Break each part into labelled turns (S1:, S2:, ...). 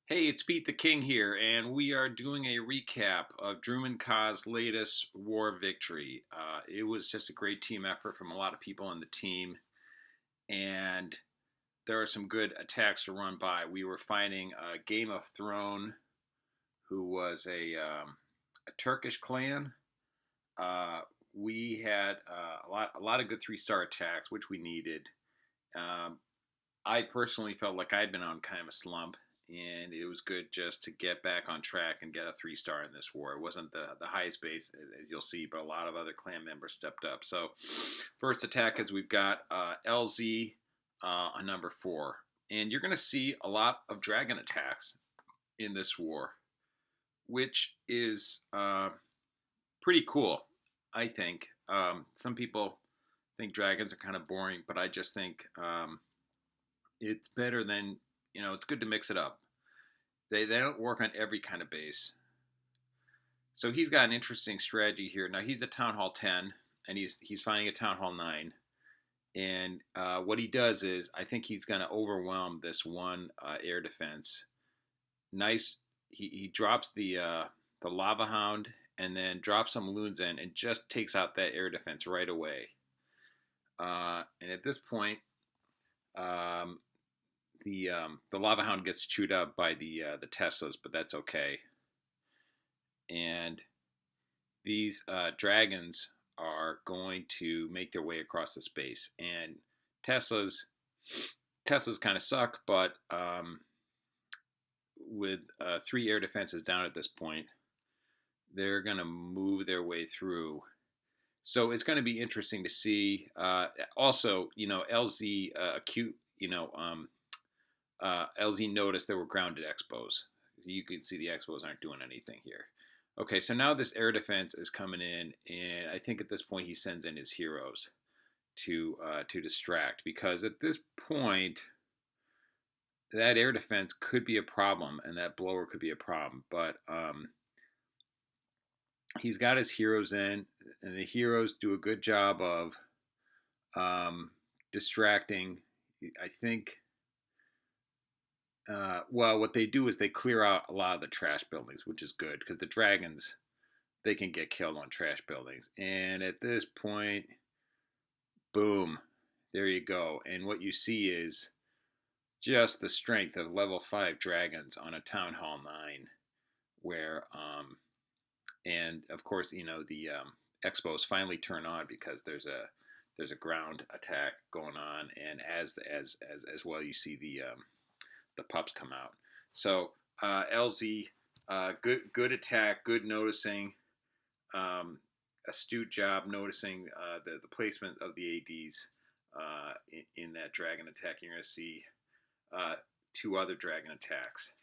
S1: Hey, it's Pete the King here, and we are doing a recap of dromund Kaas' latest war victory. It was just a great team effort from a lot of people on the team, and there are some good attacks to run by. We were fighting Game of Throne, who was a Turkish clan. Uh, we had a lot of good three-star attacks, which we needed. Um, I personally felt like I'd been on kind of a slump, and it was good just to get back on track and get a three-star in this war. It wasn't the highest base, as you'll see, but a lot of other clan members stepped up. So, first attack is we've got LZ on number 4. And you're going to see a lot of dragon attacks in this war, which is pretty cool, I think. Some people think dragons are kind of boring, but I just think it's better than, it's good to mix it up. They don't work on every kind of base. So he's got an interesting strategy here. Now he's a Town Hall 10, and he's fighting a Town Hall 9. And what he does is, I think he's going to overwhelm this one air defense. Nice. He drops the Lava Hound and then drops some loons in and just takes out that air defense right away. And at this point, um, the Lava Hound gets chewed up by the Teslas, but that's okay. And these dragons are going to make their way across the space. And Teslas Teslas kind of suck, but with 3 air defenses down at this point, they're going to move their way through. So it's going to be interesting to see. Also, LZ acute, LZ noticed there were grounded expos. You can see the expos aren't doing anything here. Okay, so now this air defense is coming in, and I think at this point he sends in his heroes to distract, because at this point that air defense could be a problem and that blower could be a problem. But he's got his heroes in, and the heroes do a good job of distracting. I think. Well, what they do is they clear out a lot of the trash buildings, which is good because the dragons, they can get killed on trash buildings. And at this point, boom, there you go. And what you see is just the strength of level 5 dragons on a Town Hall 9, where and of course, the expos finally turn on because there's a ground attack going on, and as well, you see the pups come out. So LZ, good attack, good noticing, astute job noticing the placement of the ADs in that dragon attack. You're going to see 2 other dragon attacks.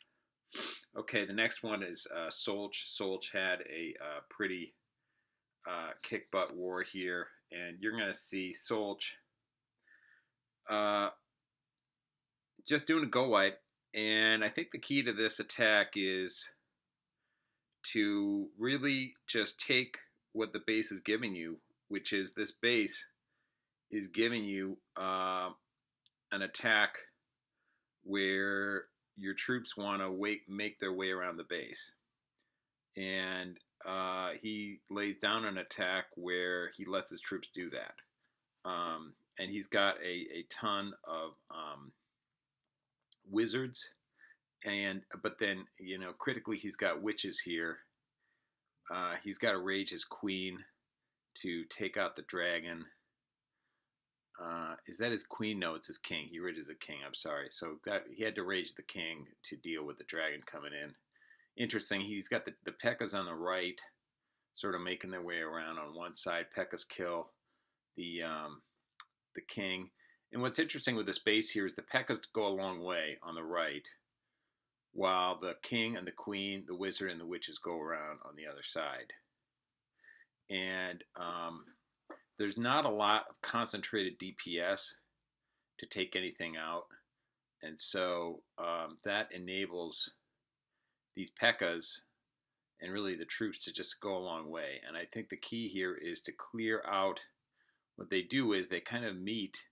S1: Okay, the next one is Solch. Solch had a pretty kick butt war here, and you're going to see Solch just doing a go wipe. And I think the key to this attack is to really just take what the base is giving you, which is this base is giving you an attack where your troops want to make their way around the base. And he lays down an attack where he lets his troops do that. And he's got a ton of wizards, but then critically he's got witches here. He's got to rage his queen to take out the dragon. Is that his queen? No, it's his king. He rages a king. I'm sorry. So he had to rage the king to deal with the dragon coming in. Interesting. He's got the P.E.K.K.A.s on the right, sort of making their way around on one side. P.E.K.K.A.s kill the king. And what's interesting with this base here is the P.E.K.K.A.s go a long way on the right, while the king and the queen, the wizard, and the witches go around on the other side. And there's not a lot of concentrated DPS to take anything out. And so that enables these P.E.K.K.A.s and really the troops to just go a long way. And I think the key here is to clear out. What they do is they kind of meet.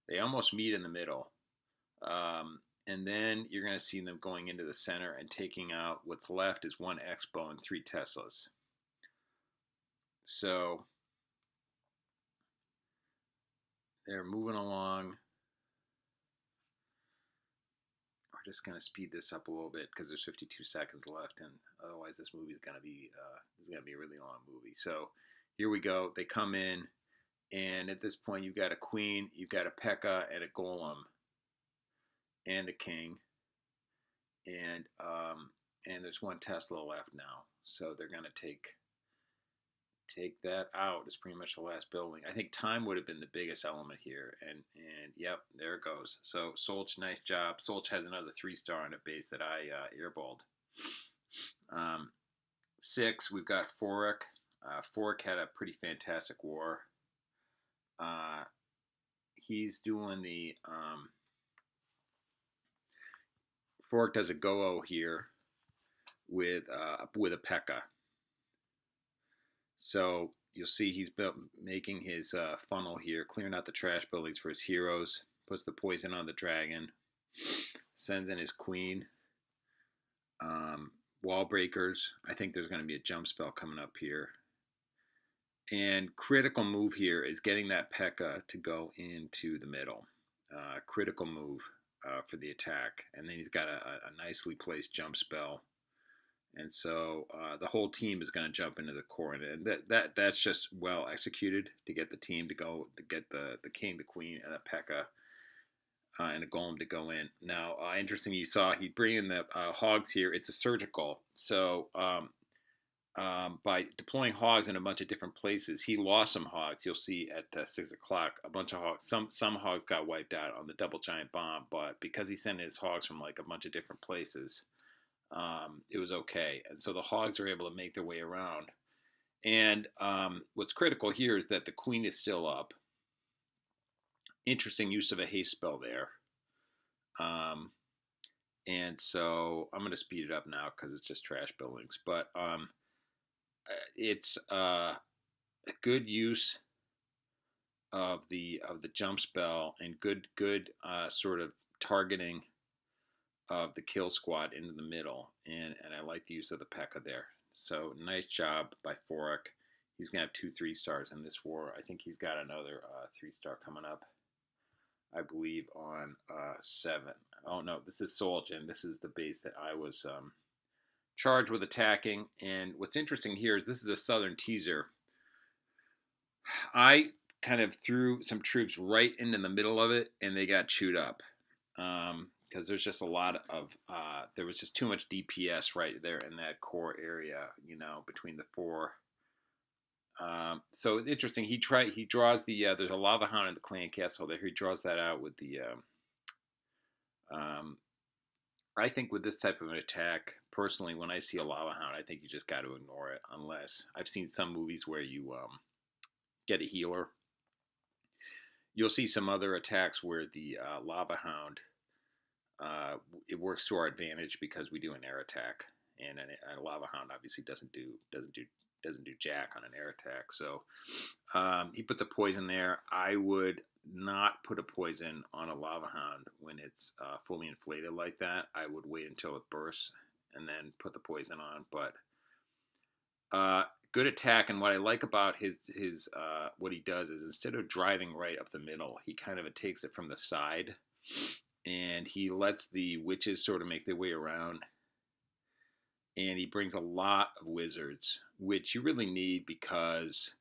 S1: They almost meet in the middle. and then you're going to see them going into the center and taking out what's left is 1 Expo and 3 Teslas. So they're moving along. We're just going to speed this up a little bit because there's 52 seconds left, and otherwise this movie's going to be a really long movie. So here we go. They come in, and at this point you've got a queen, you've got a P.E.K.K.A. and a golem, and a king, and there's 1 Tesla left now. So they're going to take that out. It's pretty much the last building. I think time would have been the biggest element here, and yep, there it goes. So Solch, nice job. Solch has another 3-star on a base that I airballed. 6, we've got Forek. Forek had a pretty fantastic war. He's doing the Forek does a go-o here with a P.E.K.K.A. So you'll see he's making his funnel here, clearing out the trash buildings for his heroes, puts the poison on the dragon, sends in his queen, wall breakers. I think there's going to be a jump spell coming up here. And critical move here is getting that P.E.K.K.A. to go into the middle. Critical move for the attack. And then he's got a nicely placed jump spell. And so the whole team is going to jump into the core, and that's just well executed to get the team to go to get the king, the queen, and a P.E.K.K.A. And a golem to go in. Now, interesting, you saw he bring in the hogs here. It's a surgical, so by deploying hogs in a bunch of different places, he lost some hogs. You'll see at 6 o'clock, a bunch of hogs. Some hogs got wiped out on the double giant bomb, but because he sent his hogs from like a bunch of different places. It was okay. And so the hogs are able to make their way around. And what's critical here is that the queen is still up. Interesting use of a haste spell there. And so I'm going to speed it up now because it's just trash buildings. But it's a good use of the jump spell and good sort of targeting of the kill squad into the middle, and I like the use of the P.E.K.K.A. there. So nice job by Forek. He's gonna have 2 3-stars in this war. I think he's got another 3-star coming up, I believe, on 7. Oh no, this is Solch, and this is the base that I was charged with attacking. And what's interesting here is this is a southern teaser. I kind of threw some troops right into the middle of it, and they got chewed up. Because there's just a lot of, there was just too much DPS right there in that core area, between the 4. So it's interesting. He draws the, there's a lava hound in the clan castle there. He draws that out with the, I think with this type of an attack, personally, when I see a lava hound, I think you just got to ignore it, unless I've seen some movies where you get a healer. You'll see some other attacks where the lava hound, it works to our advantage because we do an air attack, and a lava hound obviously doesn't do jack on an air attack. So he puts a poison there. I would not put a poison on a lava hound when it's fully inflated like that. I would wait until it bursts and then put the poison on. But good attack, and what I like about his what he does is instead of driving right up the middle, he kind of takes it from the side. And he lets the witches sort of make their way around. And he brings a lot of wizards, which you really need because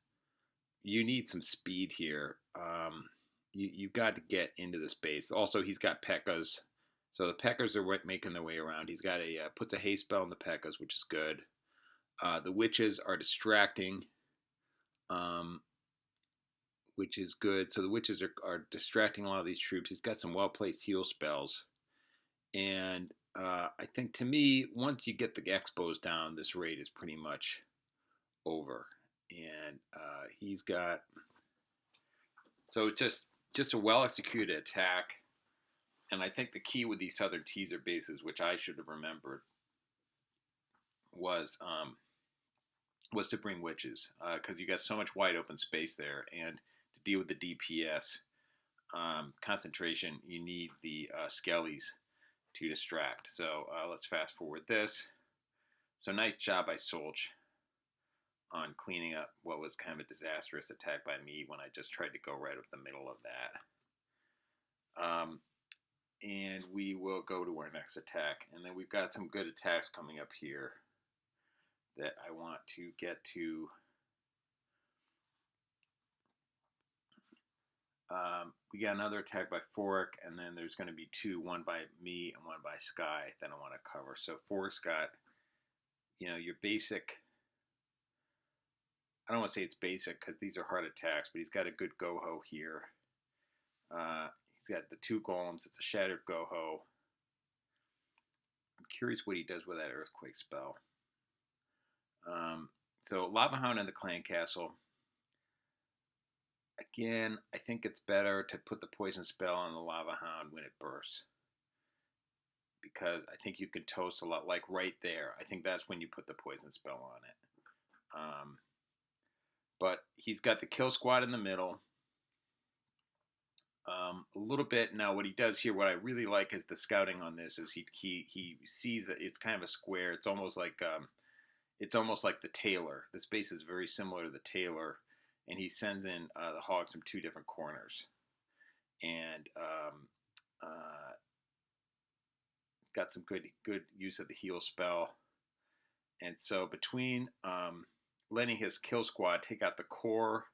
S1: you need some speed here. You've got to get into the space. Also, he's got P.E.K.K.A.s. So the P.E.K.K.A.s are making their way around. He's got puts a haste spell on the P.E.K.K.A.s, which is good. The witches are distracting. Which is good. So the witches are distracting a lot of these troops. He's got some well-placed heal spells. And I think, to me, once you get the expos down, this raid is pretty much over. And he's got... So it's just a well-executed attack. And I think the key with these southern teaser bases, which I should have remembered, was to bring witches. Because you got so much wide open space there. And to deal with the DPS concentration, you need the skellies. to distract. So let's fast forward this. So nice job by Solch on cleaning up what was kind of a disastrous attack by me when I just tried to go right up the middle of that. And we will go to our next attack. And then we've got some good attacks coming up here that I want to get to. We got another attack by Forek, and then there's going to be two, one by me and one by Skye, that I want to cover. So Forek's got, your basic. I don't want to say it's basic because these are hard attacks, but he's got a good go-ho here. He's got the two golems. It's a shattered go-ho. I'm curious what he does with that earthquake spell. So Lava Hound and the Clan Castle. Again, I think it's better to put the poison spell on the Lava Hound when it bursts. Because I think you can toast a lot, like right there. I think that's when you put the poison spell on it. But he's got the kill squad in the middle. A little bit. Now, what he does here, what I really like is the scouting on this, is he sees that it's kind of a square. It's almost like the tailor. The space is very similar to the tailor. And he sends in the hogs from two different corners, and got some good use of the heal spell. And so between letting his kill squad take out the core,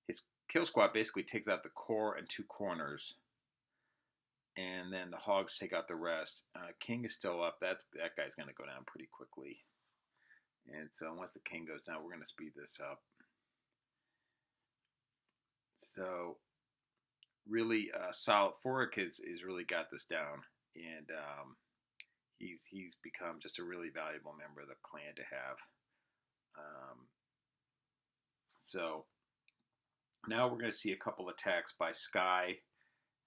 S1: his kill squad basically takes out the core and two corners, and then the hogs take out the rest. King is still up. That guy's going to go down pretty quickly. And so once the king goes down, we're going to speed this up. So really solid. Forek is really got this down, and he's become just a really valuable member of the clan to have. So now we're going to see a couple attacks by Skye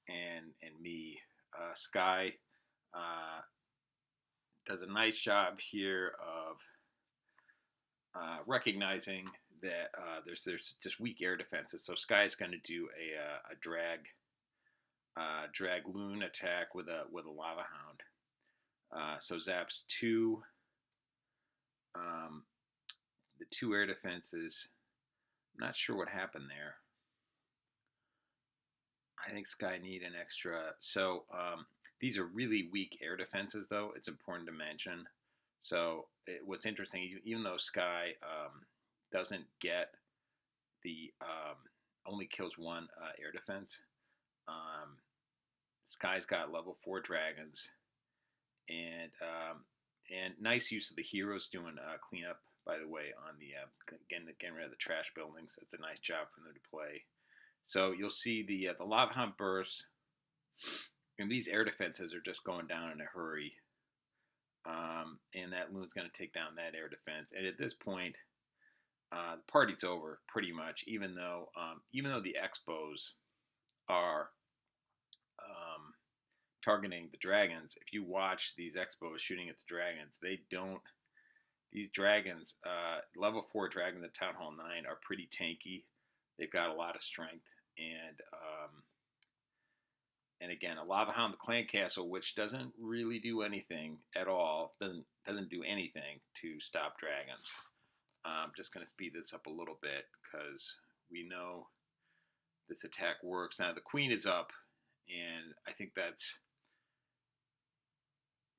S1: and me. Skye does a nice job here of recognizing that there's just weak air defenses. So Skye's going to do a drag loon attack with a Lava Hound. So zaps two. The two air defenses. I'm not sure what happened there. I think Skye need an extra. So these are really weak air defenses, though. It's important to mention. So what's interesting, even though Skye doesn't get the only kills one air defense, Skye's got level 4 dragons, and nice use of the heroes doing cleanup, by the way, on the getting rid of the trash buildings. It's a nice job for them to play. So you'll see the Lava Hunt burst, and these air defenses are just going down in a hurry. And that loon's going to take down that air defense. And at this point, the party's over pretty much. Even though the Expos are targeting the dragons, if you watch these Expos shooting at the dragons, they don't. These dragons, level 4 dragons at Town Hall 9, are pretty tanky. They've got a lot of strength, and again, a Lava Hound, the Clan Castle, which doesn't really do anything at all, doesn't do anything to stop dragons. I'm just going to speed this up a little bit because we know this attack works. Now the Queen is up, and I think that's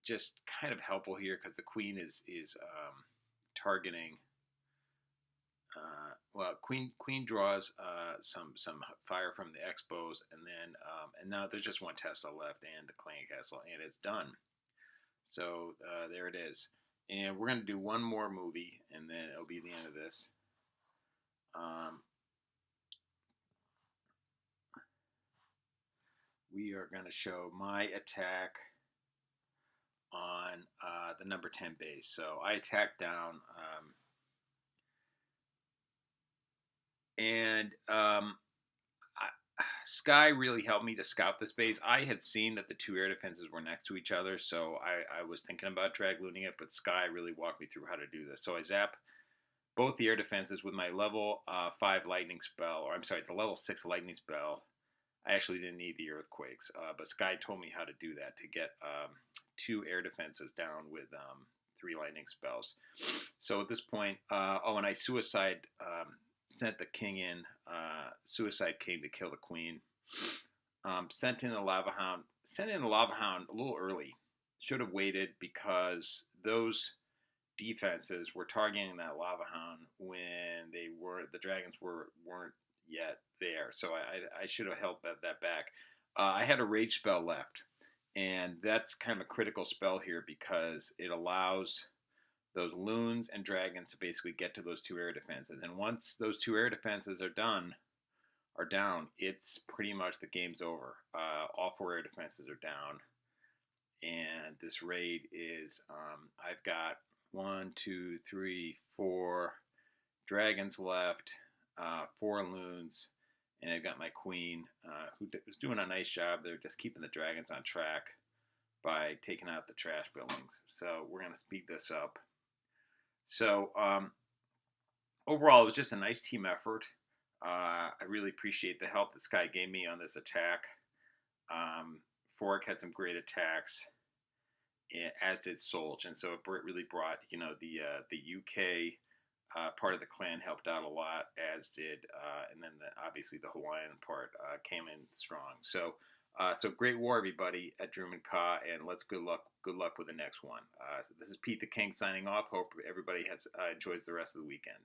S1: just kind of helpful here because the Queen is targeting. Queen draws some fire from the Expos, and now there's just one Tesla left and the Clan Castle, and it's done. So there it is, and we're gonna do one more movie, and then it'll be the end of this. We are gonna show my attack on the number 10 base. So I attacked down. Skye really helped me to scout the space. I had seen that the two air defenses were next to each other, so I was thinking about drag looting it, but Skye really walked me through how to do this. So I zap both the air defenses with my level 5 lightning spell, or I'm sorry, it's a level 6 lightning spell, I actually didn't need the earthquakes, but Skye told me how to do that to get 2 air defenses down with 3 lightning spells. So at this point, and I suicide sent the king in. Suicide came to kill the queen. Sent in the lava hound. Sent in the lava hound a little early. Should have waited because those defenses were targeting that lava hound when the dragons weren't yet there. So I should have held that back. I had a rage spell left, and that's kind of a critical spell here because it allows those loons and dragons to basically get to those 2 air defenses. And once those 2 air defenses are down, it's pretty much the game's over. All 4 air defenses are down, and this raid is I've got 1, 2, 3, 4 dragons left, 4 loons, and I've got my queen who's doing a nice job. They're just keeping the dragons on track by taking out the trash buildings. So we're going to speed this up. So overall, it was just a nice team effort. I really appreciate the help that Skye gave me on this attack. Forek had some great attacks, as did Solch, and so it really brought the UK part of the clan helped out a lot, as did and then obviously the Hawaiian part came in strong. So great war, everybody, at Dromund Kaas, and good luck with the next one. So this is Pete the King signing off. Hope everybody enjoys the rest of the weekend.